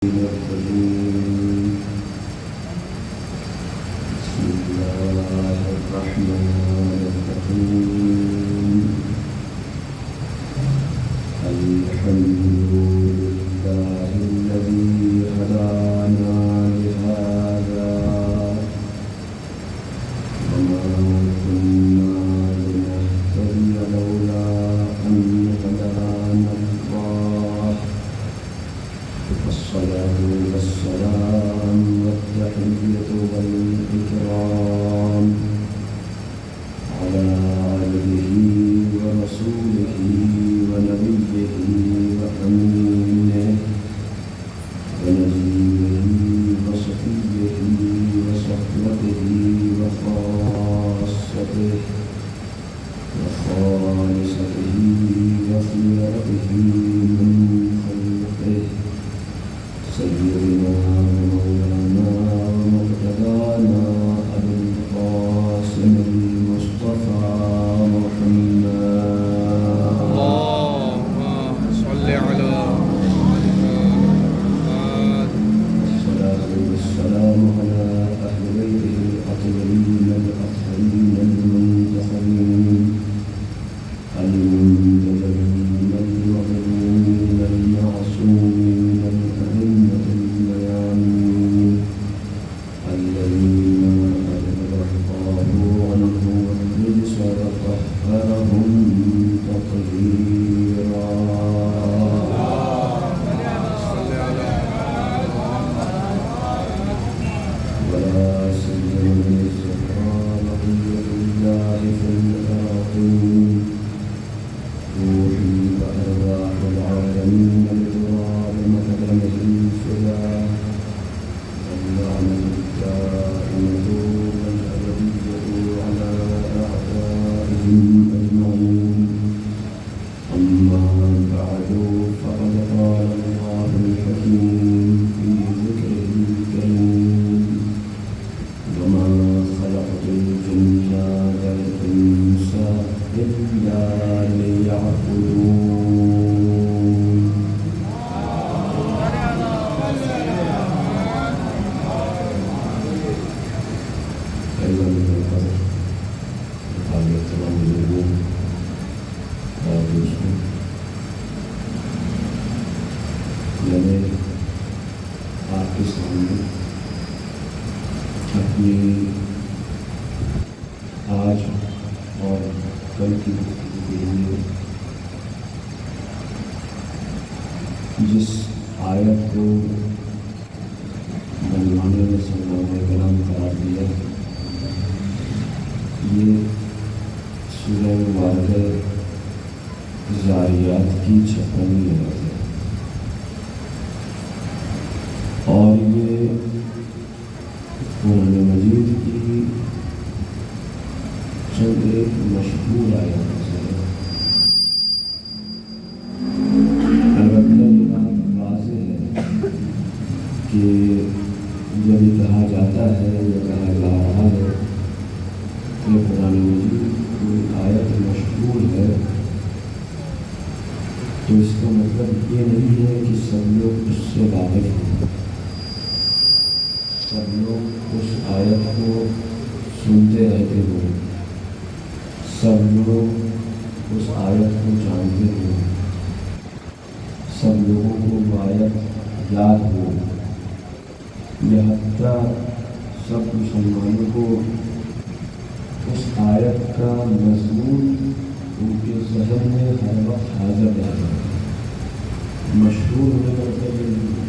الرجيم. بسم الله الرحمن الرحيم. الحمد لله الذي هدانا لهذا وما كنا لنهتدي لولا أن هدانا الله. الصلاة والسلام والتحية والإكرام على عبده ورسوله ونبيه وأمينه ونبيه وصفيه وصحبته وخاصته وخالصته وخيرته من خلقه سيدنا ومولانا ومقتدانا أبي القاسم المصطفى محمد اللهم صل على محمد. الصلاة والسلام على أهل بيته الأطهرين الأطهرين المنتخبين المنتجبين المظلومين المعصومين الأئمة الميامين الذين أذهب الله عنهم الرجس وطهرهم تطهيرا. صل على ولا سيما الزهراء بقية الله في الآخرين روحي وأرواح العالمين بتراب مقدمه الفداء اللعنة الدائمة والأبدية على أعدائهم أجمعين. أما بعد فقد قال الله الحكيم في ذكره الكريم وما خلقت الجن والإنس إلا ليعبدون. أيضا من القدر مقابل تمام الوجود اور دوسروں میں نے آپ کے سامنے اپنی آج اور کل کی گفتگو کے لیے جس آیت کو منوانے میں سلمان کلام قرار دیا یہ سورہ مبارکہ زاریات کی 56ویں آیت ہے اور یہ قرآن مجید کی چند ایک مشہور آیات ہے. البتہ یہ بات واضح ہے کہ جب یہ کہا جاتا ہے یا کہا جا رہا ہے کہ قرآن مجید کوئی آیت مشہور ہے تو اس کا مطلب یہ نہیں ہے کہ سب لوگ اس سے واقف ہیں، سب لوگ اس آیت کو سنتے رہتے ہوں، سب لوگ اس آیت کو جانتے ہوں، سب لوگوں کو وہ آیت یاد ہو، یا حتیٰ سب مسلمانوں کو اس آیت کا مضمون ان کے ذہن میں ہر وقت حاضر رہتا ہے. مشہور ہونے کا مطلب یہ نہیں ہے.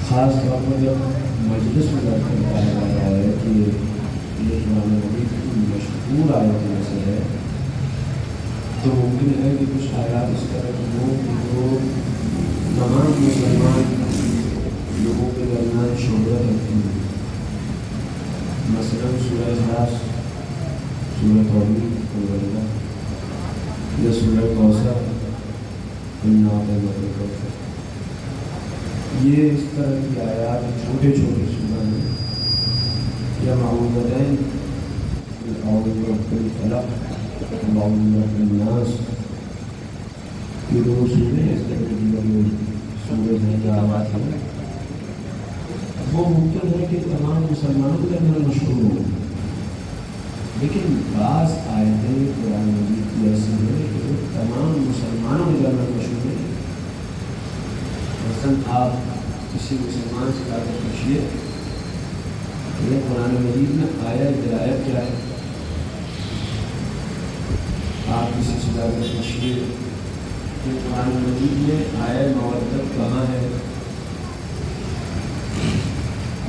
خاص طور پر جب مجلس میں ذکر کیا جا رہا ہے کہ یہ قرآن مجید کی مشہور آیت میں سے ہے تو ممکن ہے کہ کچھ آیات اس طرح کی ہوں کہ جو تمام مسلمان لوگوں کے درمیان شہرت رکھتی ہیں. مثلاً سورہ اخلاص، سورہ توحید وغیرہ یا سورہ کوثر، اِنَّا أَعْطَيْنَاكَ الْكَوْثَرَ. یہ اس طرح کی آیات چھوٹے چھوٹے سورہ ہیں یا معوذتین، اعوذ برب الفلق، اعوذ برب الناس، یہ دو سورے اس طرح کی سورج ہے جو آیات ہے وہ ممکن ہے کہ تمام مسلمانوں کے اندر مشہور ہو، لیکن بعض آیتیں قرآن مجید کی ایسی ہیں کہ وہ تمام مسلمانوں کے اندر مشہور ہے۔ مثلاً آپ کسی مسلمان سے جا کر پوچھیے کہ قرآن مجید میں آیا ہدایت کیا ہے، آپ کسی سے جا کر پوچھیے کہ قرآن مجید میں آیا مودت کہاں ہے،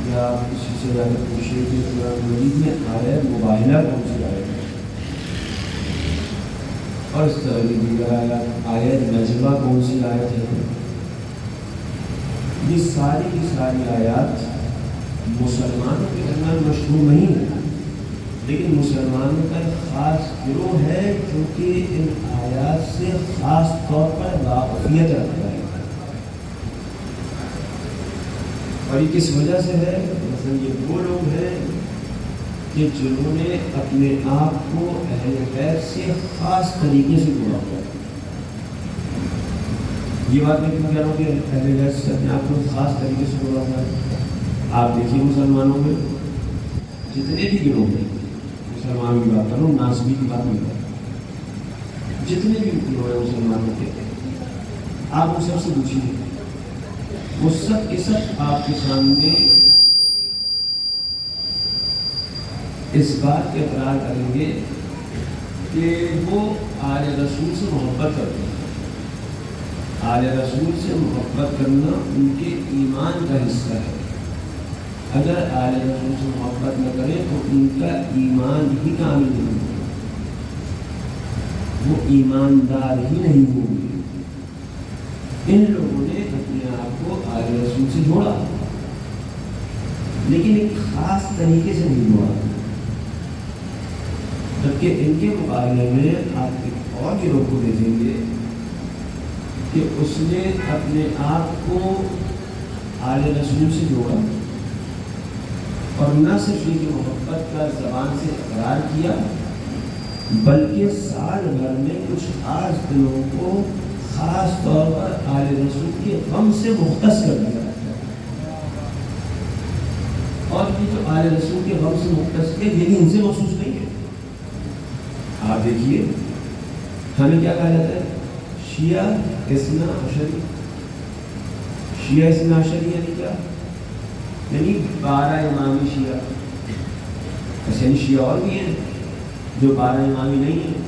یا آپ کسی سے جا کر پوچھیے کہ قرآن مجید میں آیا مباہلہ کون سی آیت ہے، اور اس طرح کی دیگر آیت نجوہ کون سی آیت ہے۔ یہ ساری کی ساری آیات مسلمانوں کے اندر مشہور نہیں ہے، لیکن مسلمانوں کا ایک خاص گروہ ہے جو کہ ان آیات سے خاص طور پر واقفیت رکھتا ہے۔ اور یہ کس وجہ سے ہے؟ مثلا یہ وہ لوگ ہیں کہ جنہوں نے اپنے آپ کو اہل بیت سے خاص طریقے سے جوڑا ہوا ہے۔ یہ بات میں کیوں کہہ رہا ہوں کہ اہل بیت سے اپنے آپ کو خاص طریقے سے جوڑا ہوا ہے؟ آپ دیکھیے مسلمانوں میں جتنے بھی گروہ ہیں، مسلمانوں کی بات کر رہا ہوں، ناصبی کی بات نہیں کر رہا، جتنے بھی گروہ ہیں مسلمانوں کے، آپ ان سب سے پوچھیے، وہ سب کے سب آپ کے سامنے اس بات کے اقرار کریں گے کہ وہ آل رسول سے محبت کرتے ہیں۔ آل رسول سے محبت کرنا ان کے ایمان کا حصہ ہے۔ اگر آل رسول سے محبت نہ کریں تو ان کا ایمان ہی کامل نہیں ہوگا، وہ ایماندار ہی نہیں ہوں گے۔ ان لوگوں نے اپنے آپ کو آل رسول سے جوڑا، لیکن ایک خاص طریقے سے نہیں جوڑا، جبکہ ان کے مقابلے میں آپ ایک اور گروہ کو دیکھیں گے کہ اس نے اپنے آپ کو آل رسول سے جوڑا، اور نہ صرف یہ محبت کا زبان سے اقرار کیا، بلکہ سال بھر میں کچھ خاص دنوں کو خاص طور پر آل رسول کے غم سے مختص کر دیا۔ اور یہ جو آل رسول کے غم سے مختص ہے یہ بھی ان سے مخصوص نہیں ہے۔ آپ دیکھیے ہمیں کیا کہا جاتا ہے؟ شیعہ اثنا عشری۔ شیعہ اثنا عشری یعنی کیا؟ یعنی 12 امامی شیعہ۔ ایسے یعنی شیعہ اور بھی ہیں جو 12 امامی نہیں ہیں،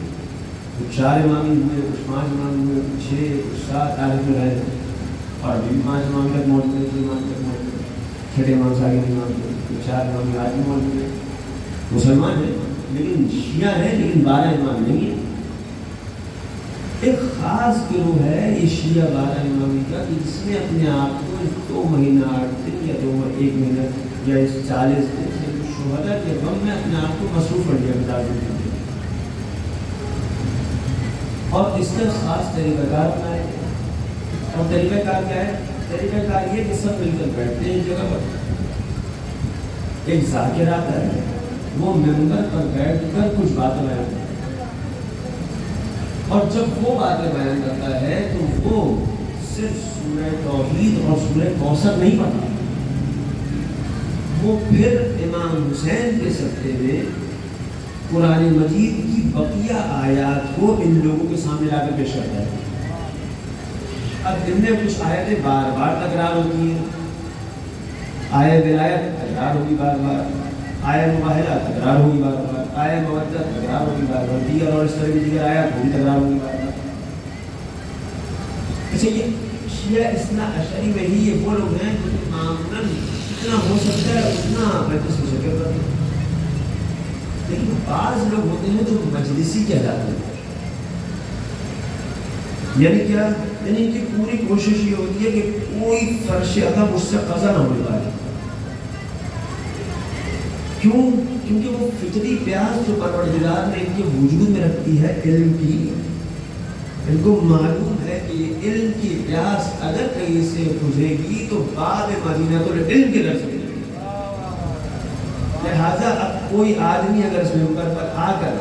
کچھ 4 امامی ہوئے، کچھ 5 امامی ہوئے، کچھ 6، کچھ 7 عارف میں رہے، اور ابھی بھی 5 امامی تک موجود ہیں، 6 امامی تک موجود ہیں، 6 امام ساگی امام تک، کچھ 4 امامی آج بھی موجود ہیں، مسلمان ہیں لیکن شیعہ ہیں، لیکن 12 امامی نہیں ہیں۔ ایک خاص گروہ ہے یہ شیعہ 12 امامی کا کہ جس نے اپنے آپ کو 2 مہینہ 8 دن یا 1 مہینہ یا اس 40 دن سے شہداء کے غم میں اپنے آپ کو مصروف کر لیا بتا دیں، اور اس کا خاص طریقہ کار بنایا ہے۔ اور طریقہ کار کیا ہے؟ طریقہ کار یہ کہ سب مل کر بیٹھتے ہیں ایک جگہ پر، ایک ذاکر آتا ہے، وہ ممبر پر بیٹھ کر کچھ باتیں بیان کرتا ہے، اور جب وہ باتیں بیان کرتا ہے تو وہ صرف سورہ توحید اور سورہ کوثر نہیں پڑھتا، وہ پھر امام حسین کے صدقے میں قرآن مجید کی بقیہ آیات کو ان لوگوں کے سامنے لا کر پیش کرتا ہے۔ اب ان میں کچھ آیتیں بار بار تکرار ہوتی ہیں، آیہ ولایت تکرار ہوگی بار بار، آیہ مباہلہ تکرار ہوگی بار بار، آیہ مودت تکرار ہوگی بار بار، دیگر اور اس طرح کی دیگر آیات بھی تکرار ہوگی بار بار۔ اچھا، یہ شیعہ اثنا عشری میں ہی یہ وہ لوگ ہیں جو معمولاً جتنا ہو سکتا ہے اتنا پریکٹس میں شکر کرتے ہیں، لیکن بعض لوگ ہوتے ہیں جو مجلسی کہلاتے ہیں۔ یعنی کیا؟ یعنی کہ پوری کوشش یہ ہوتی ہے کہ کوئی فرش ادب اس سے قضا نہ ہونے پائے۔ کیوں؟ کیونکہ وہ فطری پیاس جو پروردگار نے ان کے وجود میں رکھتی ہے علم کی، ان کو معلوم ہے کہ یہ علم کی پیاس اگر کہیں سے بجھے گی تو باب مدینہ العلم کے در سے ملے گی۔ لہٰذا اب کوئی آدمی اگر اس ممبر پر آ کر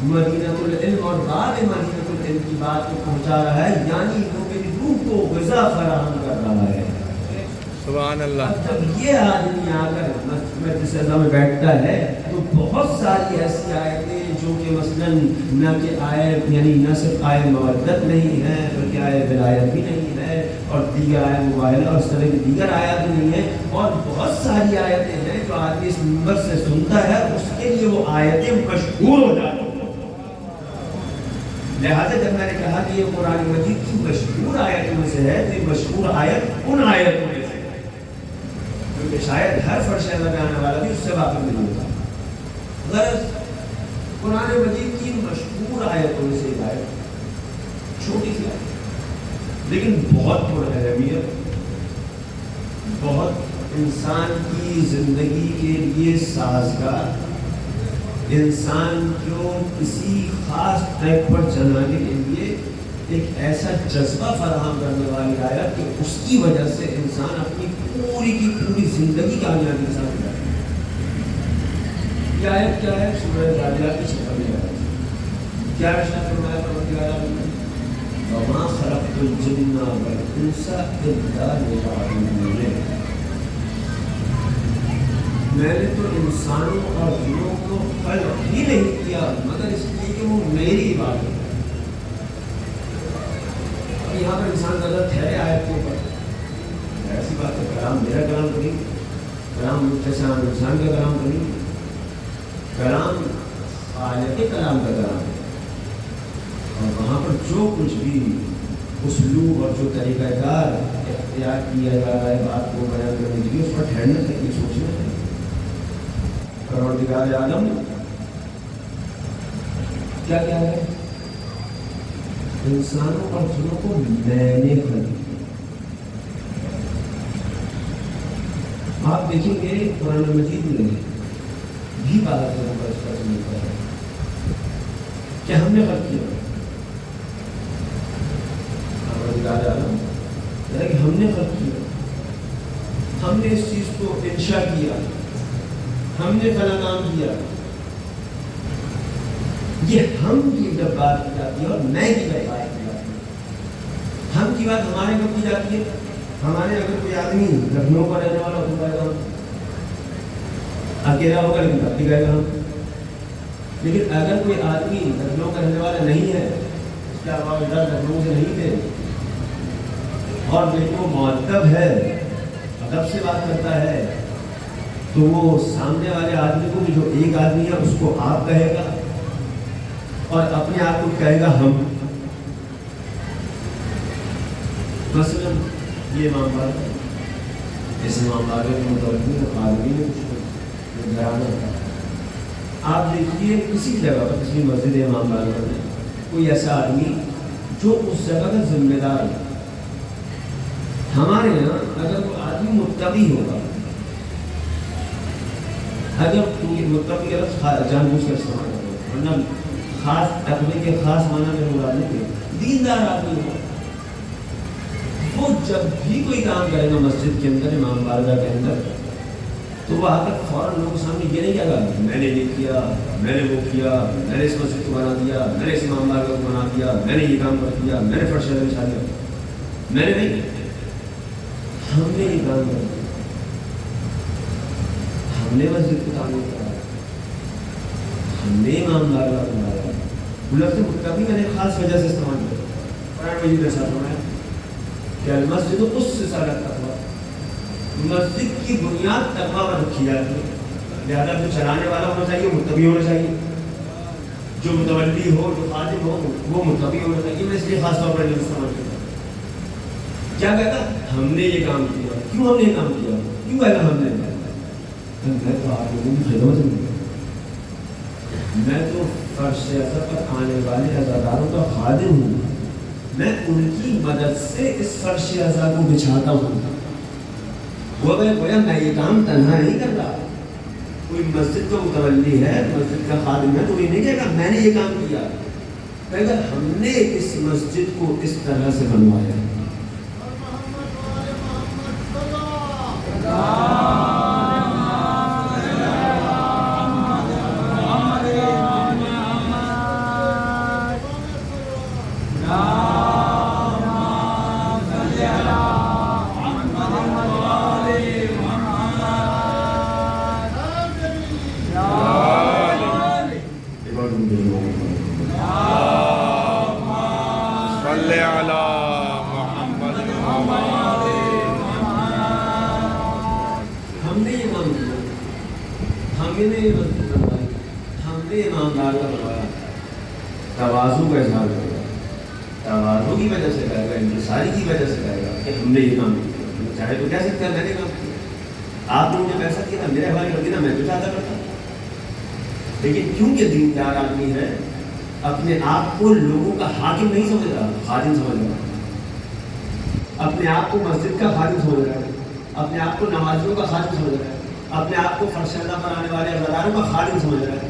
مدینہ العلم اور باب مدینہ العلم کی بات کو پہنچا رہا ہے، یعنی وہ میری روح روح کو غذا فراہم کر رہا ہے. سبحان اللہ. اب جب یہ آدمی آ کر مسجد میں جس میں بیٹھتا ہے تو بہت ساری ایسی آیتیں جو کہ مثلاً نہ کہ آیت یعنی نہ صرف آیت مودت نہیں ہے بلکہ آیت ولایت بھی نہیں ہے اور دیگر آیت موبائل اور اس طرح کی دیگر آیات بھی نہیں ہے اور بہت ساری آیتیں ہیں جو آدمی اس منبر سے سنتا ہے اس کے لیے وہ آیتیں مشہور ہو جاتی ہیں. لہٰذا جب میں نے کہا کہ یہ قرآن مجید کی مشہور آیتوں میں سے ہے تو یہ مشہور آیت ان آیتوں میں سے ہے کیونکہ شاید ہر فرش میں آنے والا بھی اس سے واقف نہیں ہوتا. غرض قرآن مجید کی مشہور آیتوں میں سے ایک آیت چھوٹی سی آیت لیکن بہت پر اہمیت, بہت انسان کی زندگی کے لیے سازگار, انسان کو کسی خاص ٹریک پر چلانے کے لیے ایک ایسا جذبہ فراہم کرنے والی آیت کہ اس کی وجہ سے انسان اپنی پوری کی پوری زندگی کامیابی کے ساتھ گزارتا ہے. یہ آیت کیا ہے؟ سورہ ذاریات کی 56 آیت. کیا ارشاد فرمایا پروردگار نے؟ وَمَا خَلَقْتُ الْجِنَّ وَالْإِنسَ إِلَّا لِيَعْبُدُونِ. میں نے تو انسانوں اور جنوں کو خلق ہی نہیں کیا مگر اس لیے کہ وہ میری عبادت ہے. اب یہاں پر انسان غلط ہے آیت کے اوپر, ایسی بات ہے کلام میرا کلام تو نہیں, کلام مختصر انسان کا کلام تو نہیں, کلام خالق کلام کا کلام ہے. اور وہاں پر جو کچھ بھی اسلوب اور جو طریقہ کار اختیار کیا جا رہا ہے بات کو بیان کرنے کے لیے اس پر ٹھہرنا چاہیے, سوچنا چاہیے. پروردگار عالم کیا کہہ رہے ہیں؟ انسانوں اور جنوں کو میں نے خلق کیا. آپ دیکھیں گے قرآن مجید میں بھی بات کرنے پر اس کا ملتا ہے کہ ہم نے خلق کیا. پروردگار عالم کہ ہم نے خلق کیا, ہم نے اس چیز کو انشاء کیا, ہم نے فلاں کام کیا. یہ ہم کی جب بات کی جاتی ہے اور میں کی جب بات کی جاتی ہے, ہم کی بات ہمارے کب کی جاتی ہے؟ ہمارے اگر کوئی آدمی لکھنؤ کا رہنے والا ہوگا ہم اکیلا ہوگا لیکن تب بھی گئے گا ہم. لیکن اگر کوئی آدمی لکھنؤ کا رہنے والا نہیں ہے, اس کے علاوہ لکھنؤ سے نہیں تھے اور لیکن وہ مؤدب ہے, ادب سے بات کرتا ہے, تو وہ سامنے والے آدمی کو بھی جو ایک آدمی ہے اس کو آپ کہے گا اور اپنے آپ کو کہے گا ہم. مثلا یہ امام باقر, اس امام باقر کے متوجہ آدمی نے کچھ گھرانا تھا. آپ دیکھیے کسی جگہ پر کسی مسجد امام باقر میں کوئی ایسا آدمی جو اس جگہ کا ذمہ دار ہے. ہمارے یہاں اگر وہ آدمی متقی ہوگا, اگر متقی کا لفظ جان بوجھ کر استعمال کرو ورنہ خاص تقوی کے خاص معنی میں مراد نہیں ہے, دیندار آدمی ہوگا, وہ جب بھی کوئی کام کرے گا مسجد کے اندر امام بارگاہ کے اندر تو وہ آ کر فوراً لوگوں کے سامنے یہ نہیں کہے گا میں نے یہ کیا, میں نے وہ کیا, میں نے اس مسجد کو بنا دیا, میں نے اس امام بارگاہ کو بنا دیا, میں نے یہ کام کر دیا, میں نے فرش بچھا دیا. میں نے نہیں, ہم نے یہ کام کر دیا, ہم نے مسجد کو تعمیر کرایا, ہم نے امام بارگاہ کو بنایا. لفظ متقی میں نے خاص وجہ سے استعمال کیا. قرآن مجید میں ساتھ ہونا ہے کہ المسجد اسس علی التقویٰ, مسجد کی بنیاد تقویٰ پر رکھی جاتی ہے. لہٰذا جو چلانے والا ہونا چاہیے متقی ہونا چاہیے, جو متولی ہو جو خادم ہو وہ متقی ہونا چاہیے. میں اس لیے خاص طور پر استعمال کرتا ہوں. کیا کہتا ہم نے یہ کام کیا, کیوں ہم نے یہ کام کیا, کیوں کہتا ہم نے, میں تو آپ لوگوں کی خدمت میں, میں تو فرش اثر پر آنے والے عزاداروں کا خادم ہوں, میں ان کی مدد سے اس فرش اعضاء کو بچھاتا ہوں. وہ گویا میں یہ کام تنہا نہیں کر رہا, کوئی مسجد کا متولی ہے, مسجد کا خادم ہے, تو یہ نہیں کہے گا میں نے یہ کام کیا, کہے گا ہم نے اس مسجد کو اس طرح سے بنوایا. یہ نہیں بنوائی، ہم نے ایماندار کا بنوایا، تواضع کا اظہار کرے گا، تواضع کی وجہ سے کہے گا، انکساری کی وجہ سے کہے گا کہ ہم نے یہ کام کیا، چاہے تو کہہ سکتے ہیں میں نے کام کیا، آپ نے مجھے پیسہ کیا تھا میرے حوالے کر دینا، میں تو چاہتا کرتا، لیکن کیونکہ دیندار آدمی ہے اپنے آپ کو لوگوں کا حاکم نہیں سمجھ رہا، خادم سمجھ رہا، اپنے آپ کو مسجد کا خادم سمجھ رہا ہے، اپنے آپ کو نمازیوں کا خادم سمجھ رہا ہے، اپنے آپ کو فرشندہ بنانے والے عزاداروں کا خادم سمجھ رہا ہے،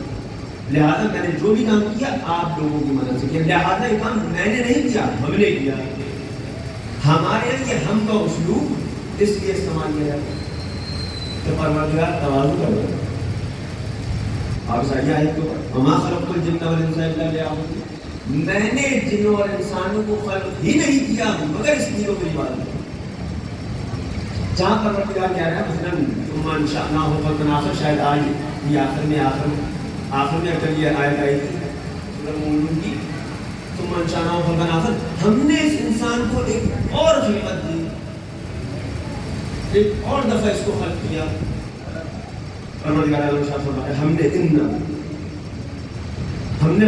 لہٰذا میں نے جو بھی کام کیا آپ لوگوں کی مدد سے کیا، لہٰذا یہ کام میں نے نہیں کیا، ہم نے کیا، ہمارے لیے ہم کا اسلوب اس لیے استعمال کیا جاتا ہے کہ پروردگار تواضع کر رہا ہے۔ آپ ساری آیت کو وما خلقت الجن والانس الا لیعبدون، میں نے جنوں اور انسانوں کو خلق ہی نہیں کیا مگر اس لیے میری عبادت کرو۔ جہاں پروردگار کہہ رہا ہے مثلاً ثم انشأناه خلقا آخر، شاید آج یہ آخر میں اگر یہ آیت آئی تھی سورہ مومنون کی، ثم انشأناه خلقا آخر، ہم نے اس انسان کو ایک اور خلقت دی، ایک اور دفعہ اس کو خلق کیا۔ پروردگار عالم شاہ فرماتا ہے ہم نے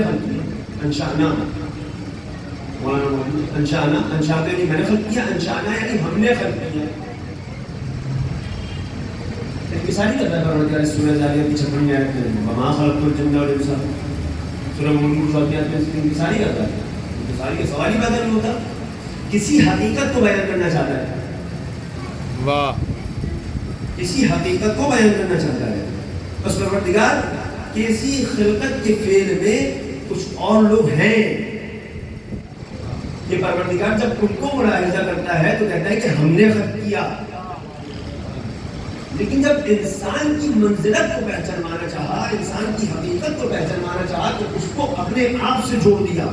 خلق کیا، انشأنا انشاء نہیں میں نے خلق کیا، انشأنا یعنی ہم نے خلق کیا۔ انکساری کرتا ہے پروردگار سورہ زاریات کی 56ویں آیت میں وما خلقت الجن والانس، سورہ مومنون کی آیت میں انکساری کرتا ہے، انکساری کا سوال ہی پیدا نہیں ہوتا، کسی حقیقت کو بیان کرنا چاہتا ہے، واہ، کسی حقیقت کو بیان کرنا چاہتا ہے۔ بس پروردگار کسی خلقت کے فعل میں کچھ اور لوگ ہیں کہ پروردگار جب ان کو ملاحظہ کرتا ہے تو کہتا ہے کہ ہم نے خلق کیا، لیکن جب انسان کی منزلت کو پہچاننا چاہا، انسان کی حقیقت کو پہچاننا چاہا تو اس کو اپنے آپ سے جوڑ دیا۔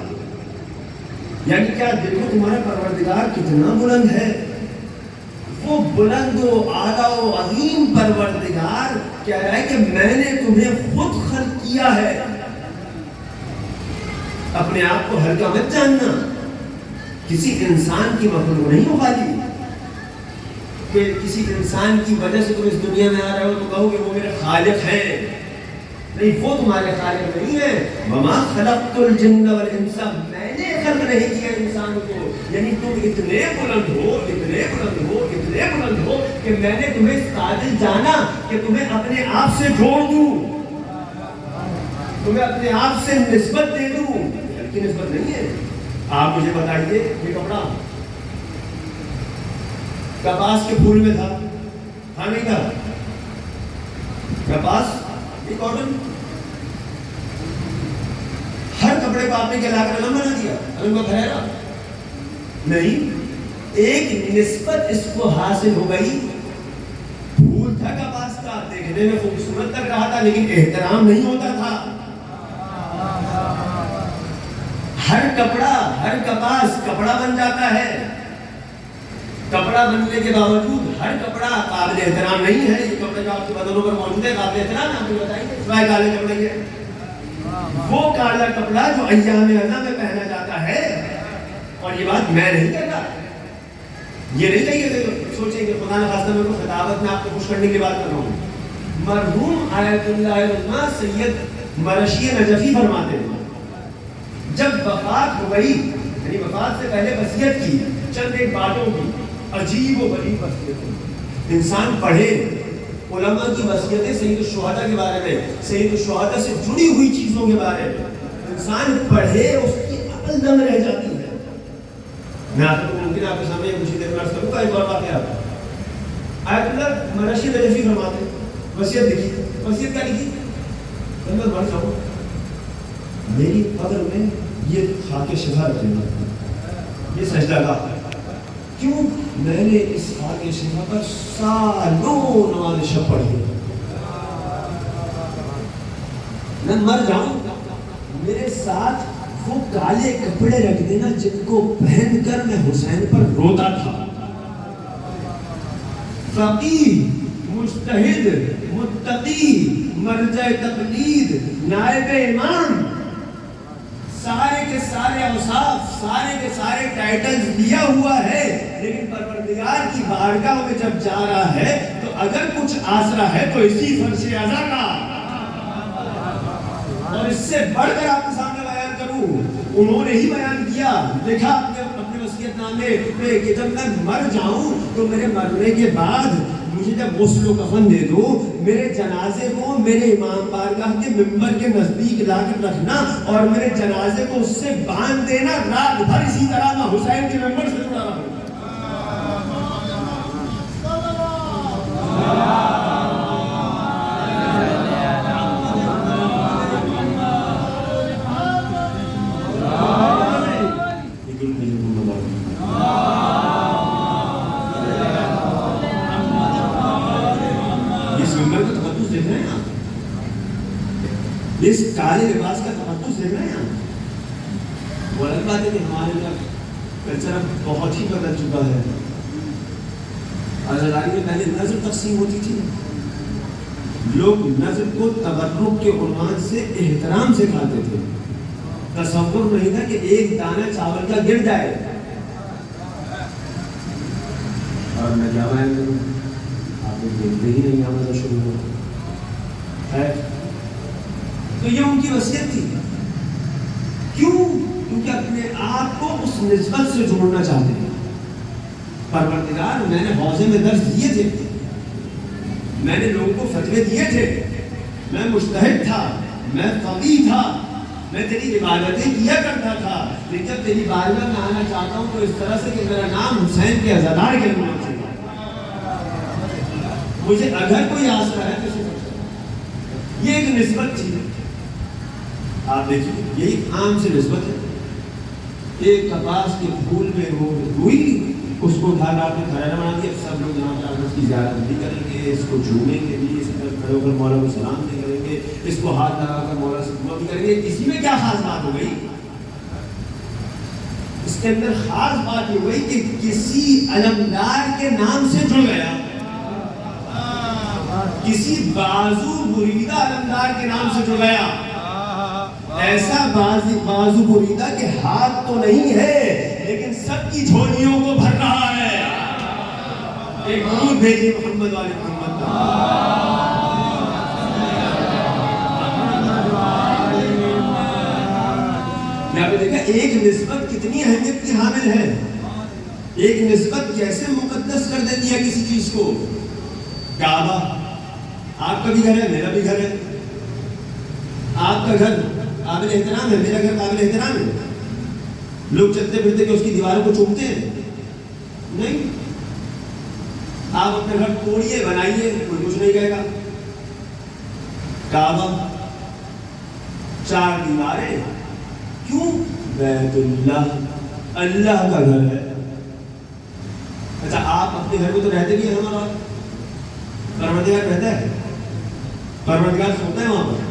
یعنی کیا دیکھو تمہارا پروردگار کتنا بلند ہے، وہ بلند و اعلیٰ و عظیم پروردگار کہہ رہا ہے کہ میں نے تمہیں خود خلق کیا ہے۔ اپنے آپ کو ہلکا مت جاننا، کسی انسان کی مخلوق نہیں ہو خالی، کہ کسی انسان کی وجہ سے تم اس دنیا میں آ رہے ہو تو کہو کہ وہ میرے خالق ہیں، نہیں، وہ تمہارے خالق نہیں ہے۔ وما خلقت الجن والانس، میں نے خلق نہیں کیا انسانوں کو، یعنی تم اتنے بلند ہو، اتنے بلند ہو، اتنے بلند ہو کہ میں نے تمہیں اس قابل جانا کہ تمہیں اپنے آپ سے جوڑ دوں، تمہیں اپنے آپ سے نسبت دے دوں، کی نسبت نہیں ہے۔ آپ مجھے بتائیے یہ کپڑا کپاس کے پھول میں تھا نہیں تھا؟ کپاس یہ کاٹن، ہر کپڑے کو آپ نے کیا لا کر علم بنا دیا، علم کا ٹھہرا نہیں، ایک نسبت اس کو حاصل ہو گئی۔ پھول تھا کپاس کا، دیکھنے میں خوبصورت لگ رہا تھا لیکن احترام نہیں ہوتا تھا۔ ہر کپڑا، ہر کپاس کپڑا بن جاتا ہے، کپڑا بننے کے باوجود ہر کپڑا قابل احترام نہیں ہے۔ یہ کپڑے جو آپ کے بدنوں پر موجود ہے قابل احترام ہے، آپ کو بتائیے، سوائے کالے کپڑے کے، وہ کالا کپڑا جو ایام اعلیٰ میں پہنا جاتا ہے۔ اور یہ بات میں نہیں کہتا، یہ نہیں کہیے کہ سوچیں کہ خدا نخواستہ میں کوئی خطابت میں آپ کو خوش کرنے کی بات کر رہا ہوں۔ مرحوم آیت اللہ علماء سید مرشی نجفی فرماتے ہیں جب وفات ہو گئی، یعنی وفات سے پہلے وصیت کی چند ایک باتوں کی، عجیب و غریب وصیتیں، انسان پڑھے علماء کی وصیتیں، سید الشہداء کے بارے میں، سید الشہداء سے جڑی ہوئی چیزوں کے بارے میں انسان پڑھے، اس کی عقل دم رہ جاتی ہے۔ میں آپ کو ممکن آپ کے سامنے کچھ دیر میں عرض کروں گا، ایک بار واقعہ آیت اللہ مرشی نجفی فرماتے وصیت لکھی، وصیت کیا لکھی؟ میں مر جاؤں میری قبر میں یہ خاک شفا رکھنا، یہ سجدہ گاہ، کیوں؟ میں نے اس خاک شفا پر سالوں نماز شب پڑھی، میں مر جاؤں میرے ساتھ وہ کالے کپڑے رکھ دینا جن کو پہن کر میں حسین پر روتا تھا۔ فقیہ، مجتہد، متقی، مرجع تقلید، نائب امام، سارے کے سارے اوصاف، سارے کے سارے ٹائٹلز لیا ہوا ہے، لیکن پروردگار کی بارگاہ میں جب جا رہا ہے تو اگر کچھ آسرا ہے تو اسی فرش اعلیٰ کا۔ اور اس سے بڑھ کر آپ کے سامنے بیان کروں، انہوں نے ہی بیان کیا، لکھا اپنے وصیت نامے میں کہ جب میں مر جاؤں تو میرے مرنے کے بعد مجھے جب غسل و کفن دے دو، میرے جنازے کو میرے امام بارگاہ کے ممبر کے نزدیک لا کر رکھنا اور میرے جنازے کو اس سے باندھ دینا، رات بھر اسی طرح میں حسین کے ممبر سے جڑا رہا ہوں۔ اس کالے لباس کا تقدس دیکھ رہے ہیں آپ؟ وہ الگ بات ہے کہ ہمارے کلچر اب بہت ہی بدل چکا ہے۔ عزاداری میں پہلے نظر تقسیم ہوتی تھی، لوگ نظر کو تبرک کے عنوان سے احترام سے کھاتے تھے، تصور نہیں تھا کہ ایک دانہ چاول کا گر جائے۔ اور میں کیا بیان کروں، آپ لوگ دیکھتے ہی نہیں، یہاں نظر شروع ہو ہے۔ تو یہ ان کی وصیت تھی، کیوں؟ کیونکہ اپنے آپ کو اس نسبت سے جوڑنا چاہتے ہیں۔ پروردگار، میں نے حوضے میں درس دیے تھے، میں نے لوگوں کو فتوے دیے تھے، میں مجتہد تھا، میں فقیہ تھا، میں تیری عبادتیں کیا کرتا تھا، لیکن جب تیری بارگاہ میں آنا چاہتا ہوں تو اس طرح سے کہ میرا نام حسین کے عزادار کے ہونا چاہیے، مجھے اگر کوئی آسرا ہے تو یہ ایک نسبت تھی۔ آپ دیکھیے، یہ ایک عام سی نسبت ہے، ایک کپاس کے پھول میں وہ روئی، اس کو اٹھا کر آپ نے گھرانہ بنا دیا، سب لوگ یہاں پر اس کی زیارت بھی کریں گے، اس کو چومیں گے بھی، اس پر کھڑے ہو کر مولا کو سلام بھی کریں گے، اس کو ہاتھ لگا کر مولا سے دعا بھی کریں گے۔ اسی میں کیا خاص بات ہو گئی؟ اس کے اندر خاص بات یہ ہوئی کہ کسی علمدار کے نام سے جڑ گیا، کسی بازو بریدہ علمدار کے نام سے جڑ گیا، ایسا بازو بریدہ کہ ہاتھ تو نہیں ہے لیکن سب کی جھولیوں کو بھر رہا ہے۔ ایک درود بھیجیے محمد والے محمد کا۔ یہاں پہ دیکھا ایک نسبت کتنی اہمیت کی حامل ہے، ایک نسبت کیسے مقدس کر دیتی ہے کسی چیز کو۔ کعبہ آپ کا بھی گھر ہے، میرا بھی گھر ہے، آپ کا گھر قابل احترام ہے، میرا گھر قابل احترام ہے، لوگ چلتے پھرتے کہ اس کی دیواروں کو چومتے ہیں؟ نہیں۔ آپ اپنے گھر توڑیے بنائیے، کوئی کچھ نہیں کہے گا۔ کعبہ 4 دیواریں، کیوں؟ بیت اللہ، اللہ کا گھر ہے۔ اچھا، آپ اپنے گھر میں تو رہتے بھی ہیں، ہمارا پروردگار رہتا ہے، پروردگار سوتا ہے وہاں پر،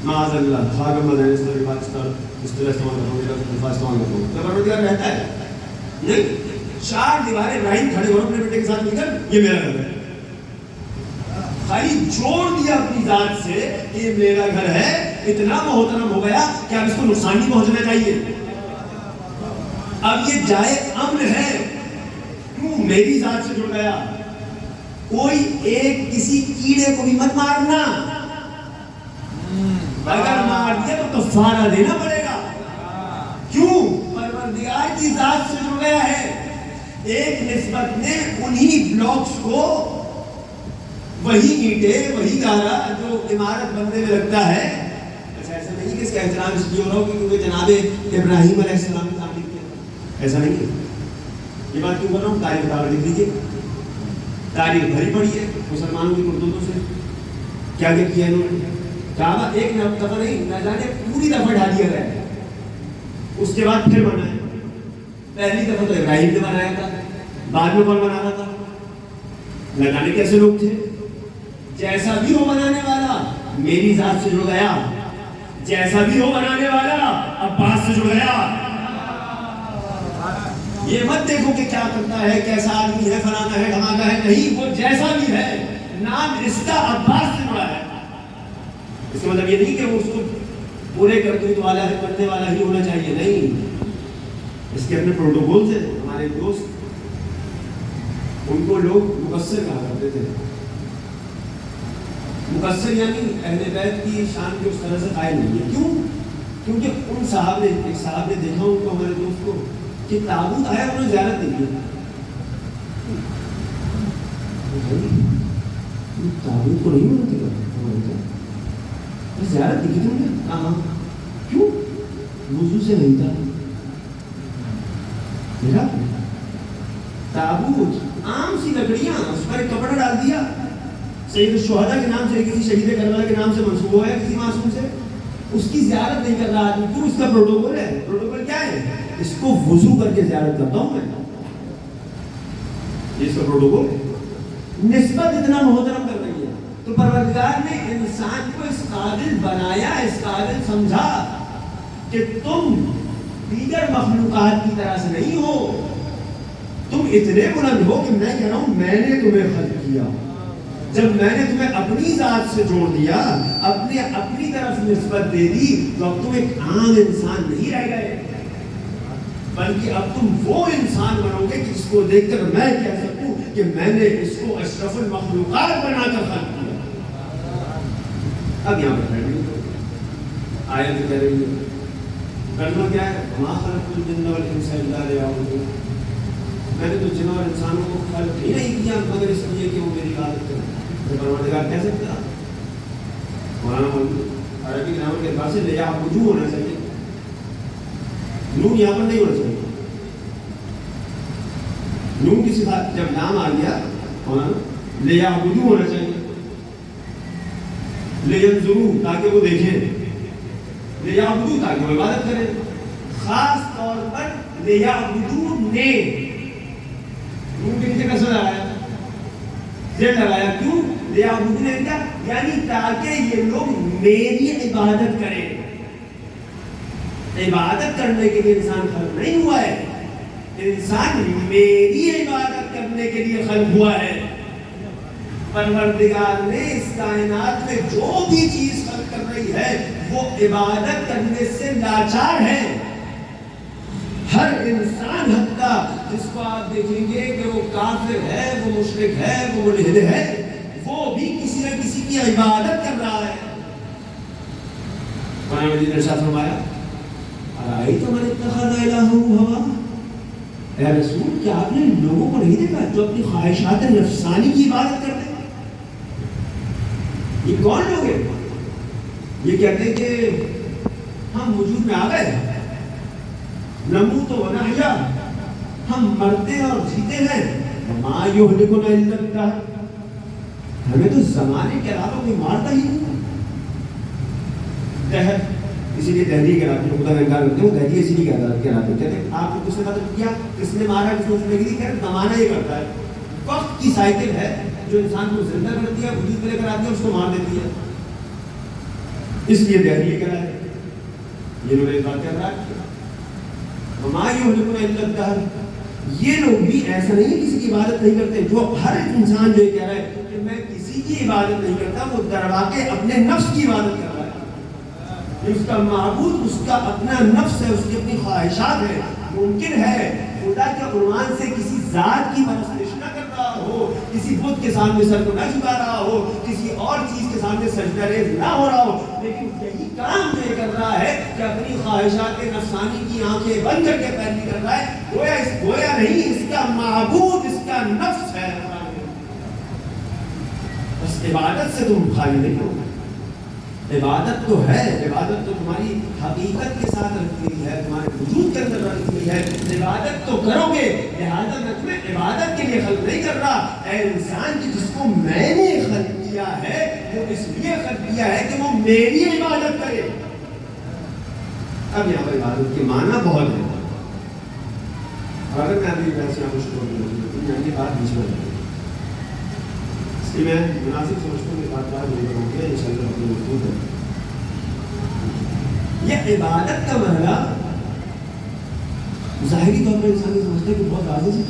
معاذ اللہ، خاک مدن اس طرح پاکستان اس طرح استعمال کرتا ہوں، میرا دفاع استعمال کرتا ہوں، تو پروردگار رہتا ہے نہیں۔ 4 دیواریں، ابراہیم کھڑے ہو اپنے بیٹے کے ساتھ مل کر، یہ میرا گھر ہے، خالی جوڑ دیا اپنی ذات سے کہ یہ میرا گھر ہے، اتنا محترم ہو گیا کہ اب اس کو نقصان نہیں پہنچنا چاہیے، اب یہ جائے امن ہے، کیوں؟ میری ذات سے جڑ گیا۔ کوئی ایک کسی کیڑے کو بھی مت مارنا، اگر مار دیا تو کفارہ دینا پڑے گا، کیوں؟ پروردگار کی ذات سے جڑ گیا ہے۔ ایک نسبت نے انہی بلاکس کو، وہی اینٹیں، وہی گارا جو عمارت بننے میں لگتا ہے، ایسا نہیں کہ اس کا احترام اس لیے ہو رہا ہو کیونکہ جناب ابراہیم علیہ السلام نے تعمیر کیا، ایسا نہیں ہے۔ یہ بات کیوں کر رہا ہوں؟ تاریخ کتابیں لکھ لیجیے، تاریخ بھری پڑی ہے مسلمانوں کی کرتوتوں سے، کیا کیا کیا انہوں نے۔ کعبہ ایک دفعہ نہیں، نہ جانے پوری دفعہ ڈھا دیا گیا ہے، اس کے بعد پھر بنا ہے۔ پہلی دفعہ تو ابراہیم نے بنایا تھا، بعد میں کون بنا رہا تھا؟ نہ جانے کیسے لوگ تھے۔ جیسا بھی ہو بنانے والا میری ذات سے جڑ گیا، جیسا بھی ہو بنانے والا عباس سے جڑ گیا۔ یہ مت دیکھو کہ کیا کرتا ہے، کیسا آدمی ہے، فلانا ہے، دھماکہ ہے، نہیں، وہ جیسا بھی ہے، نام اس کا عباس سے جڑا ہے۔ اس کا مطلب یہ نہیں کہ وہ اس کو پورے کرنے والا ہے، کرنے والا ہی ہونا چاہیے، نہیں، اس کے اپنے پروٹوکولز ہیں۔ ہمارے دوست، ان کو لوگ مقصر کہا کرتے تھے، مقصر یعنی اہل بیت کی شان کے اس طرح سے قائل نہیں ہے. کیوں؟ کیونکہ ان صاحب نے دیکھا ان کو، ہمارے دوست کو، کہ تابوت آیا انہوں نے زیارت نہیں کی. تابوت کو نہیں مانتے بس زیارت دیکھی تم نے؟ کہاں؟ کیوں؟ وضو سے نہیں تھا. دیکھا تابوت عام سی لکڑیاں، اس پر ایک کپڑا ڈال دیا، سید الشہداء کے نام سے، کسی شہید کربلا کے نام سے منسوب ہوا ہے کسی معصوم سے، اس کی زیارت نہیں کر رہا آدمی. کیوں؟ اس کا پروٹوکول ہے. پروٹوکول کیا ہے؟ اس کو وضو کر کے زیارت کرتا ہوں میں. اس کا پروٹوکول نسبت اتنا محترم کر رہی ہے. تو پروردگار نے انسان کو اس قابل بنایا، اس قابل سمجھا کہ تم دیگر مخلوقات کی طرح سے نہیں ہو. تم اتنے بلند ہو کہ میں کہہ رہا ہوں میں نے تمہیں خلق کیا. جب میں نے تمہیں اپنی ذات سے جوڑ دیا، اپنی طرف نسبت دے دی، تو اب تم ایک عام انسان نہیں رہ گئے، بلکہ اب تم وہ انسان بنو گے کہ جس کو دیکھ کر میں کہہ سکوں کہ میں نے اس کو اشرف المخلوقات بنا کر خلق کیا. اب یہاں پر آیت کہہ رہی ہے، کلمہ کیا ہے؟ وَمَا خَلَقْتُ الْجِنَّ وَالْإِنسَ إِلَّا لِيَعْبُدُونِ. میں نے تو جنوں اور انسانوں کو خلق ہی نہیں کیا مگر اس لیے کہ وہ میری عبادت کریں. تو پروردگار کہہ سکتا مولانا موجود عربی گرامر کے اعتبار سے لیعبدو ہونا چاہیے، نون یہاں پر نہیں ہونا چاہیے. نون کی صفات جب نام آ گیا مولانا لیعبدو ہونا چاہیے. لینظروا تاکہ وہ دیکھیں، لیعبدو تاکہ وہ عبادت کریں. خاص طور پر لیعبدو نے نون کے نیچے کسر لگایا، زیر لگایا. کیوں؟ لیعبدو نے کیا یعنی تاکہ یہ لوگ میری عبادت کریں. عبادت کرنے کے لیے انسان خلق نہیں ہوا ہے، انسان میری عبادت کرنے کے لیے خلق ہوا ہے. پروردگار نے اس کائنات میں جو بھی چیز خلق کر رہی ہے وہ عبادت کرنے سے لاچار ہے. ہر انسان حتیٰ جس کو آپ دیکھیں گے کہ وہ کافر ہے، وہ مشرک ہے، وہ ملحد ہے، وہ بھی کسی نہ کسی کی عبادت کر رہا ہے. قرآن مجید نے ارشاد فرمایا ارأیت من اتخذ الہہ ہواہ. اے رسول کیا آپ نے لوگوں کو نہیں دیکھا جو اپنی خواہشات نفسانی کی عبادت کرتے ہیں؟ یہ کون لوگ ہیں؟ یہ کہتے ہیں کہ ہم وجود میں آ گئے، نموت و نحیا، ہم مرتے اور جیتے ہیں، ما یہلکنا الا الدہر، ہمیں تو زمانے کے علاوہ کوئی مارتا ہی نہیں. دہر اسی لیے دہری کہلاتے ہیں، خدا کا انکار کرتے ہیں، وہ دہری اسی لیے کہلاتے ہیں. کہتے ہیں آپ کو کس نے قتل کیا، کس نے مارا، کس نے زندگی دی، زمانہ یہ کرتا ہے. وقت کی سائیکل ہے جو انسان کو زندہ کرتی ہے، وجود میں لے کر آتی ہے، اس کو مار دیتی ہے. اس لیے دہری کہلاتے ہیں. یہ لوگ اس بات کا اقرار کیا. وما یہلکنا الا الدہر. یہ لوگ بھی ایسا نہیں ہے کسی کی عبادت نہیں کرتے. جو ہر انسان جو کہہ رہا ہے کہ میں کسی کی عبادت نہیں کرتا، وہ درواقع اپنے نفس کی عبادت کر رہا ہے. اس کا معبود اس کا اپنا نفس ہے، اس کی اپنی خواہشات ہے. ممکن ہے خدا کے عنوان سے کسی ذات کی پرستش نہ کر رہا ہو، کسی بت کے سامنے سر کو نہ جھکا رہا ہو، کسی اور چیز کے سامنے سجدہ ریز نہ ہو رہا ہو، لیکن یہی کام جو یہ کر رہا ہے کہ اپنی خواہشات نفسانی کی آنکھیں بند کر کے پیروی کر رہا ہے. گویا نہیں، اس کا معبود اس کا نفس ہے. بس عبادت سے تم خالی نہیں ہو. عبادت تو ہے، عبادت تو تمہاری حقیقت کے ساتھ رکھی ہوئی ہے، تمہارے وجود کے اندر رکھی ہوئی ہے. عبادت تو کرو گے، لہٰذا میں تمہیں عبادت کے لیے خلق نہیں کر رہا. اے انسان کی جس کو میں نے خلق کیا ہے وہ اس لیے خلق کیا ہے کہ وہ میری عبادت کرے. اب یہاں پر عبادت کے معنی بہت ہے. اگر میں ابھی ویسے یہاں پر شروع کروں یہاں کی بات بیچ میں رہی، اس لیے میں مناسب سمجھتا ہوں کہ بات نہیں کروں گے ان شاء اللہ اپنی مفہوم ہے. یہ عبادت کا مرحلہ ظاہری طور پر انسان سمجھتے ہیں کہ بہت واضح سے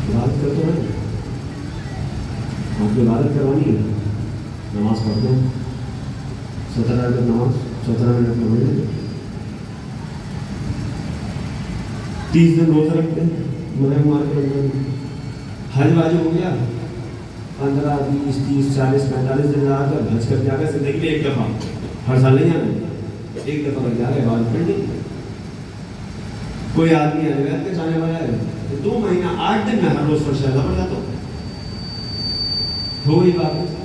عبادت کرتے ہیں. آپ کو عبادت کروانی ہے، نماز پڑھتے ہیں، 17 رکعت نماز، 17 منٹ نماز، 30 دن روزہ رکھتے ہیں، مدر مار کے حج واجب ہو گیا، 15 20 30 40 45 دن رہا کر بھج کر جا کر زندگی میں ایک دفعہ ہر سال نہیں آنا ایک دفعہ کر جا رہے بات پڑھ لی کوئی آدمی روایت کے جانے والا ہے تو 2 مہینہ 8 دن میں ہر روز فرش شہزہ پڑھ جاتا ہوں ہو گئی بات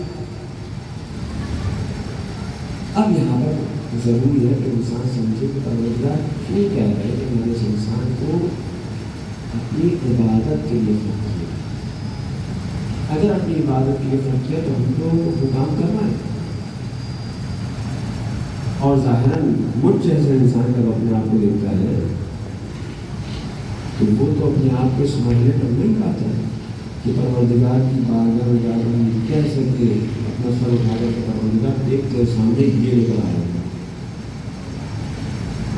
اب یہاں پر ضروری ہے کہ انسان سمجھے کہ پروردگار کیوں کہہ رہا ہے کہ میں نے اس انسان کو اپنی عبادت کے لیے خلق کیا اگر اپنی عبادت کے لیے خلق کیا تو ہم کو وہ کام کرنا ہے اور ظاہراً مجھ جیسے انسان جب اپنے آپ کو دیکھتا ہے تو وہ تو اپنے آپ کو سمجھنے پر نہیں پاتا ہے کہ پروردگار کی بارگاہ میں جا کر ہم کیسے اپنا سر اٹھا کر کے پروردگار دیکھ کے سامنے یہ نکل آ رہا ہے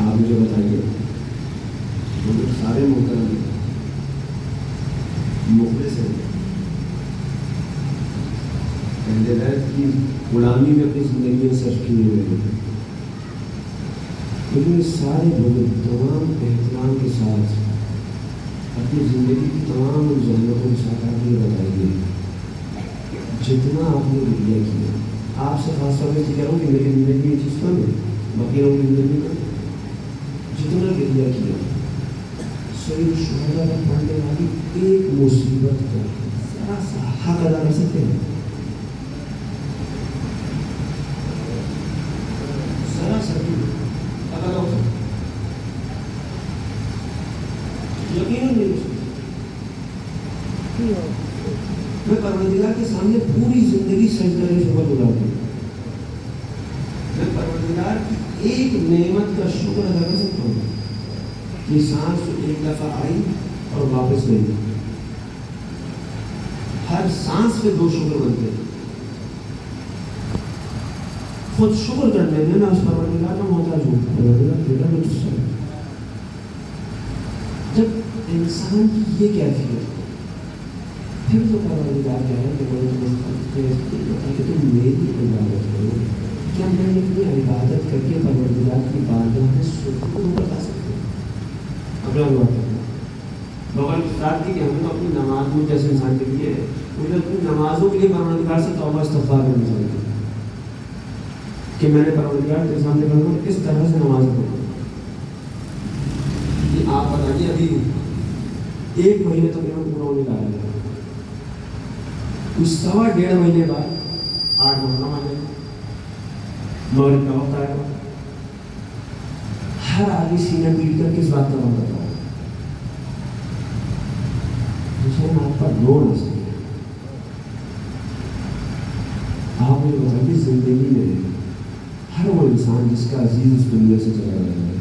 آپ مجھے بتائیے وہ لوگ سارے محترم مخلص ہیں اہل بیت کی غلامی میں اپنی زندگی میں صرف کیے ہوئے ہیں لیکن سارے لوگ تمام احترام کے ساتھ اپنی زندگی کی تمام ضرورتوں کے ساتھ آپ یہ بتائیے جتنا آپ نے ذریعہ کیا آپ سے خاص طور سے کہہ رہا ہوں کہ میری زندگی میں چیز کم ہے باقی لوگوں کی زندگی میں جتنا ذریعہ کیا سید شہداء کا پڑھنے والی ایک مصیبت کا ذرا سا حق ادا کر سکتے ہیں ذرا سا ادا ہو سکتا یقیناً نہیں ہو سکتا میں پروردگار کے سامنے پوری زندگی سجدہ شکر گزار دوں میں پروردگار کی ایک نعمت کا شکر ادا کر سکتا ہوں کہ سانس ایک دفعہ آئی اور واپس نہیں ہر سانس پہ 2 شکر بنتے ہیں خود شکر کرنے میں اس پروردگار کا محتاج ہوں پروردگار بیٹا میں تجھ سے جب انسان کی یہ کیفیت پھر تو پروردگار کہہ رہا ہے کہ تم میری عبادت کرو کیا میں اپنی عبادت کر کے پروردگار کی بارگاہ میں سکون بتا سکتے ہیں اگلا بات ہے بغیر استاد کی کہ ہمیں تو اپنی نماز میں جیسے انسان کے لیے مجھے اپنی نمازوں کے لیے پروردگار سے توبہ استغفار کرنا چاہیے کہ میں نے پروردگار کے سامنے کروں اس طرح سے نماز پڑھوں آپ بتائیے ابھی 1 مہینے تک پورا ہونے کا ہے اس 1.5 مہینے بعد 8 محرم آ جائے مغرب کا وقت آئے گا ہر آدمی سینہ پیٹ کر کس بات کا بند کرتا ہے حسین آپ پر رو نہ سکے آپ مجھے بتائیے زندگی میں ہر وہ انسان جس کا عزیز اس دنیا سے چلا گیا ہے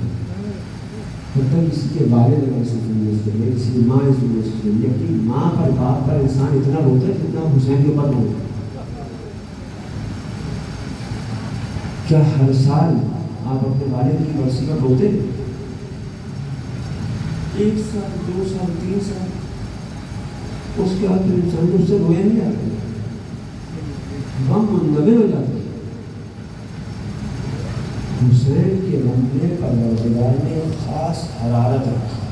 مطلب کسی کے والد اگر اس دنیا سے چلے کسی کی ماں اس دنیا سے چلی اپنی ماں پر باپ پر انسان اتنا روتا ہے جتنا حسین کے اوپر روتا ہے کیا ہر سال آپ اپنے والد کی برسی پر روتے 1 سال 2 سال 3 سال اس کے بعد پھر انسان کو اس سے رویا نہیں جاتا غم منتقل ہو جاتے حسین کے غم میں پروردگار نے خاص حرارت رکھی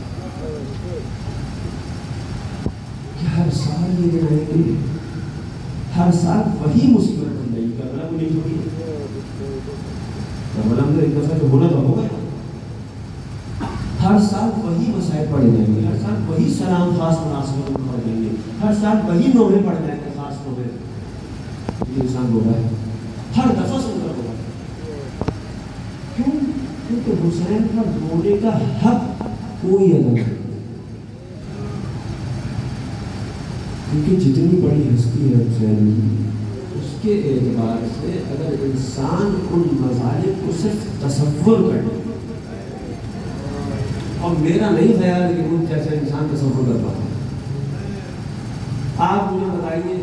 کہ ہر سال یہ دن آئے گی ہر سال وہی مصیبت بن جائے گی کربلا کو نہیں چھوڑی کربلا میں ایک دفعہ جو ہونا تو ہوگا ہر سال وہی مسائل پڑھے جائیں گے ہر سال وہی سلام خاص مناسبتوں میں پڑھ جائیں گے ہر سال وہی نوحے پڑھ جائیں گے خاص نوحے یہ انسان رو رہا ہے ہر دفعہ سن کر رو رہا ہے کیوں کیونکہ حسین پر رونے کا حق کوئی ادا نہیں کیونکہ جتنی بڑی ہستی ہے حسین اس کے اعتبار سے اگر انسان ان مظالم کو صرف تصور کرے اور میرا نہیں خیال ہے کہ وہ جیسے انسان تصور کر پاتا آپ مجھے بتائیے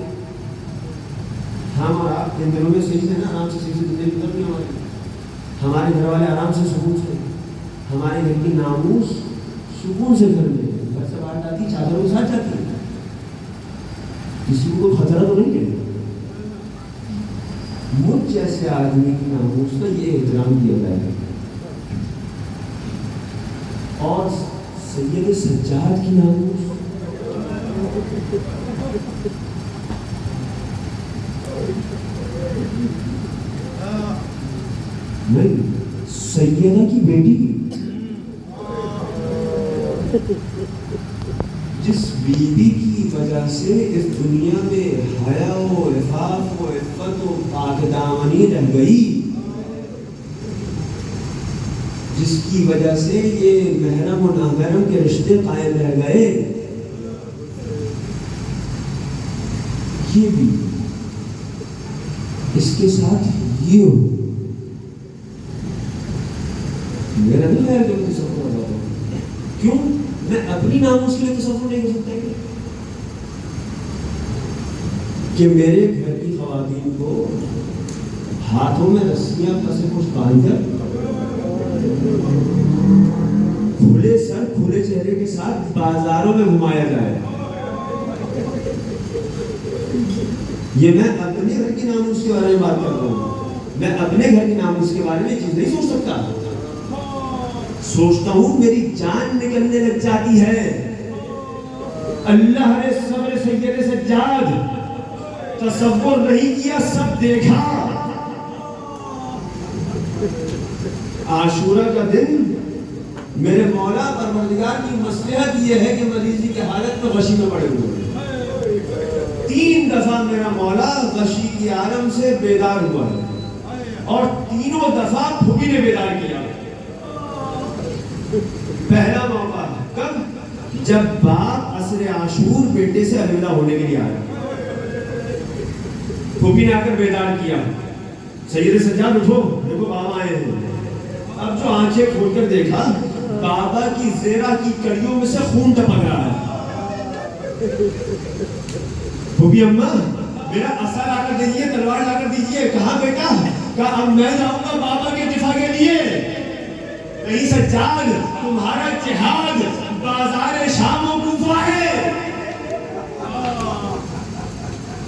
ہم اور آپ ان دنوں میں صحیح سے نا آرام سے صحیح سے زندگی گزرتی ہمارے گھر والے آرام سے سکون سے ہمارے گھر کی ناموس سکون سے گھر میں گھر سے باہر جاتی چادروں کے ساتھ جاتی ہے کسی کو خطرہ تو نہیں ہے مجھ جیسے آدمی کی ناموس کا یہ احترام کیا جائے گا اور سید سجاد کی ناموس نہیں، سیدہ کی بیٹی کی، جس بیوی کی وجہ سے اس دنیا میں حیا و عفاف و عفت و پاک دامنی رہ گئی، جس کی وجہ سے یہ محرم و نامحرم کے رشتے قائم رہ گئے، یہ بھی اس کے ساتھ یہ ہو، میرا نہیں خیال کہ میں تصور کر رہا ہوں. کیوں؟ میں اپنی ناموس کے لیے تصور نہیں کر سکتا کہ میرے گھر کی خواتین کو ہاتھوں میں رسیاں پسے کچھ باندھ کر کھلے سر کھلے چہرے کے ساتھ بازاروں میں گھمایا جائے. یہ میں اپنے گھر کی ناموس کے بارے میں بات کر رہا ہوں. میں اپنے گھر کی ناموس کے بارے میں چیز نہیں سوچ سکتا. سوچتا ہوں میری جان نکلنے لگ جاتی ہے. اللہ نے صبر سید سجاد تصور نہیں کیا، سب دیکھا. عاشورہ کا دن میرے مولا پروردگار کی مصلحت یہ ہے کہ مریضی کی حالت میں غشی میں پڑے ہوئے. 3 دفعہ میرا مولا غشی کی عالم سے بیدار ہوا ہے اور تینوں دفعہ پھوپھی نے بیدار کیا. پہلا موقع کب؟ جب باپ عصر عاشور بیٹے سے الوداع ہونے کے لیے آیا، پھوپھی نے آ کر بیدار کیا، سید سجاد اٹھو، دیکھو بابا آئے ہیں. اب جو آنکھیں کھول کر دیکھا، بابا کی زیرہ کی کڑیوں میں سے خون ٹپک رہا ہے. پھوپھی اماں میرا عصا لا کر دیجیے، تلوار لا کر دیجیے. کہاں بیٹا؟ کہا اب میں جاؤں گا بابا کے دفاع کے لیے. نہیں سجاد، تمہارا جہاد بازار شام و کوفہ ہے.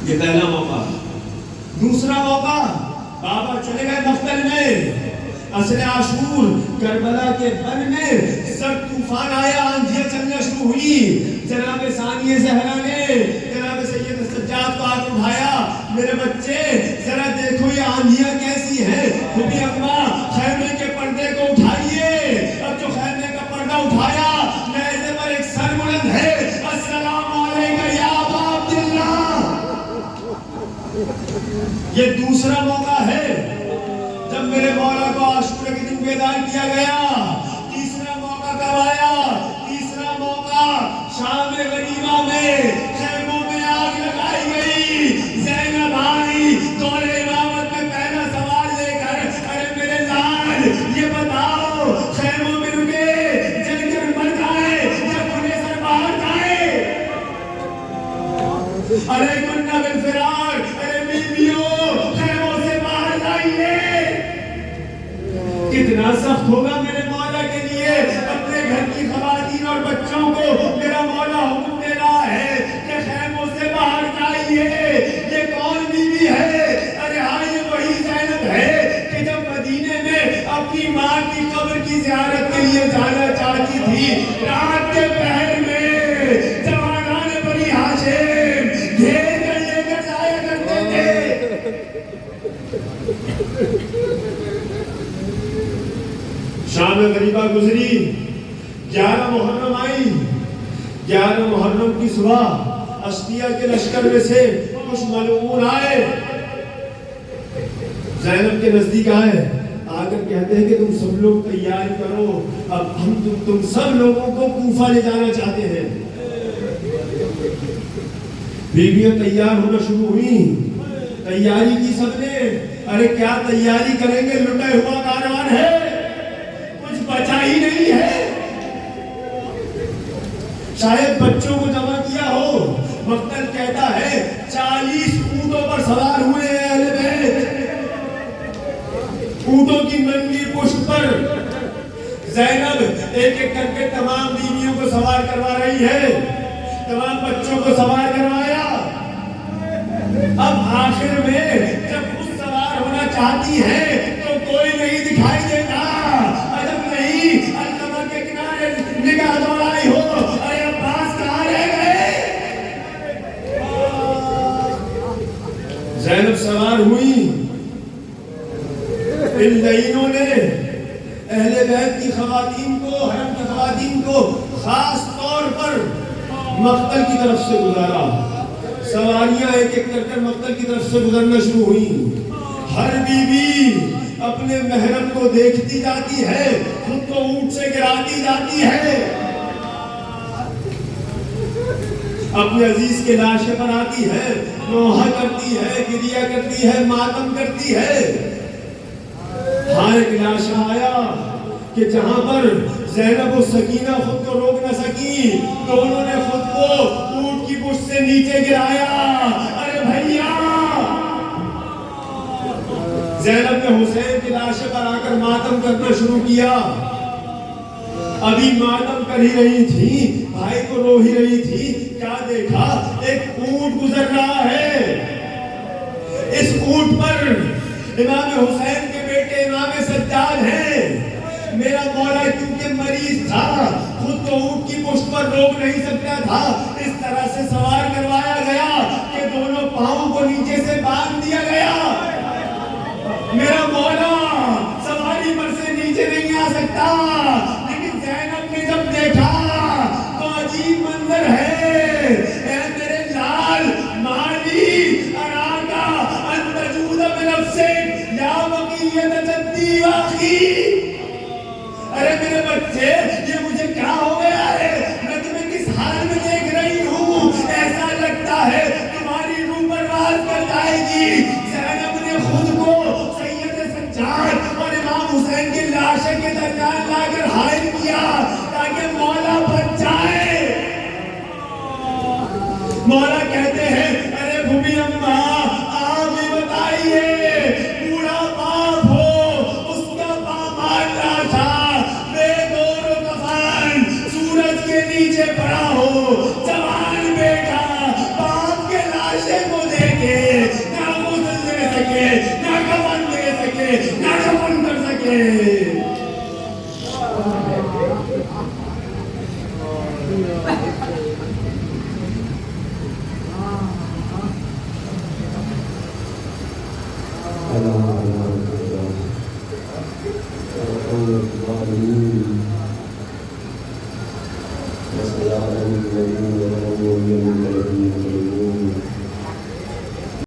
یہ پہلا موقع. دوسرا موقع، بابا چلے گئے مقتل میں. عصر عاشور کربلا کے بن میں سخت طوفان آیا، آندھیاں چلنا شروع ہوئی. جناب ثانیہ زہرا نے جناب سید سجاد کو ہاتھ اٹھایا، میرے بچے ذرا دیکھو یہ آندھیاں کیسی ہیں. پھوپھی اماں خیمے کے پردے کو اٹھائیے. اب جو خیمے کا پردہ اٹھایا، نیزے پر ایک سر بلند ہے، السلام علیکم یا ابا عبداللہ. یہ دوسرا موقع ہے جب میرے مولا کو عاشورہ کے دن بیدار کیا گیا. تیسرا موقع کب آیا؟ تیسرا موقع شام غریبہ میں خیموں میں آگ لگائی گئی. زینب آئی دور امامت میں پہلا سوال لے کر، ارے میرے لال یہ بتاؤ خیموں میں رکے جل کر مر جائے یا کھلے سر باہر جائے؟ ارے کنہ بالفرار، ارے بیویوں خیموں سے باہر جائیے. کتنا سخت ہوگا میرے مولا کے لیے. اپنے گھر کی خواتین اور بچوں کو میرا مولا حکم دے رہا ہے کہ خیموں سے باہر جائیے. یہ کون بیوی ہے؟ ارے ہاں یہ وہی زینب ہے کہ جب مدینے میں اپنی ماں کی قبر کی زیارت کے لیے جانا چاہتی تھی، رات کے پہر میں جوانان بنی ہاشم گھیر کر لے کر جایا کرتے تھے. شام غریبہ گزری، 11 محرم آئی. 11 محرم کی صبح اشقیہ کے لشکر میں سے کچھ ملعون آئے، زینب کے نزدیک آئے، آ کر کہتے ہیں کہ تم سب لوگ تیاری کرو، اب ہم تم سب لوگوں کو کوفہ لے جانا چاہتے ہیں. بیویاں تیار ہونا شروع ہوئی. تیاری کی سب نے. ارے کیا تیاری کریں گے، لٹا ہوا کاروان ہے، کچھ بچا ہی نہیں ہے. شاید بچوں کو جمع کیا ہو. مقتل کہتا ہے 40 اونٹوں پر سوار ہوئے ہیں اہل بیت. اونٹوں کی ننگی پشت پر زینب ایک ایک کر کے تمام بیویوں کو سوار کروا رہی ہے. تمام بچوں کو سوار کروایا. اب آخر میں جب خود سوار ہونا چاہتی ہے تو کوئی نہیں دکھائی دیتا. عجب نہیں القمر کے کنارے نگاہ دوڑائی ہو، ارے عباس کہاں رہ گئے؟ زینب سوار ہوئی. ان لعینوں نے اہل بیت کی خواتین کو، حرم کی خواتین کو خاص طور پر مقتل کی طرف سے گزارا. سواریاں ایک ایک کر مقتل کی طرف سے گزرنا شروع ہوئیں. ہر بیوی اپنے محرم کو دیکھتی جاتی ہے، خود کو اونٹ سے گراتی جاتی ہے، اپنے عزیز کے لاشے پر آتی ہے، نوحہ کرتی ہے، گریہ کرتی ہے، ماتم کرتی ہے. ہاں ایک لاشا آیا کہ جہاں پر زینب و سکینہ خود کو روک نہ سکی تو انہوں نے خود کو اونٹ کی پشت سے نیچے گرایا. ارے بھیا، زینب نے حسین کی لاشے پر آ کر ماتم کرنا شروع کیا. ابھی ماتم کر ہی رہی تھی، بھائی کو رو ہی رہی تھی، کیا دیکھا؟ ایک اونٹ گزر رہا ہے. اس اونٹ پر امام حسین کے بیٹے امام سجاد ہیں. میرا مولا کیونکہ مریض تھا، خود کو اونٹ کی پشت پر روک نہیں سکتا تھا، اس طرح سے سوار کروایا گیا کہ دونوں پاؤں کو نیچے سے باندھ دیا گیا. میرا مولا سواری پر سے نیچے نہیں آ سکتا. لیکن زینب نے جب دیکھا تو عجیب منظر ہے. اے میرے لال مالی اراکا ان تجود بنفسک یا بقیت جدی واقعی. ارے میرے بچے، یہ مجھے کیا ہو گیا ہے؟ میں تمہیں کس حال میں دیکھ رہی ہوں؟ ایسا لگتا ہے تمہاری روح پرواز کر جائے گی. زینب نے خود کو سید سجاد اور امام حسین کی لاشیں کے درمیان لا کر حائل کیا تاکہ مولا بچ جائے. مولا کہتے ہیں ارے بھومی اماں، آپ بھی بتائیے، بوڑھا باپ ہو، اس کا پامال تھا، بے دور و کفن، سورج کے نیچے پڑا ہو، جوان بیٹا باپ کے لاشے کو دیکھے، نہ غسل دے سکے، نہ کفن دے سکے، نہ کفن کر سکے. اللہ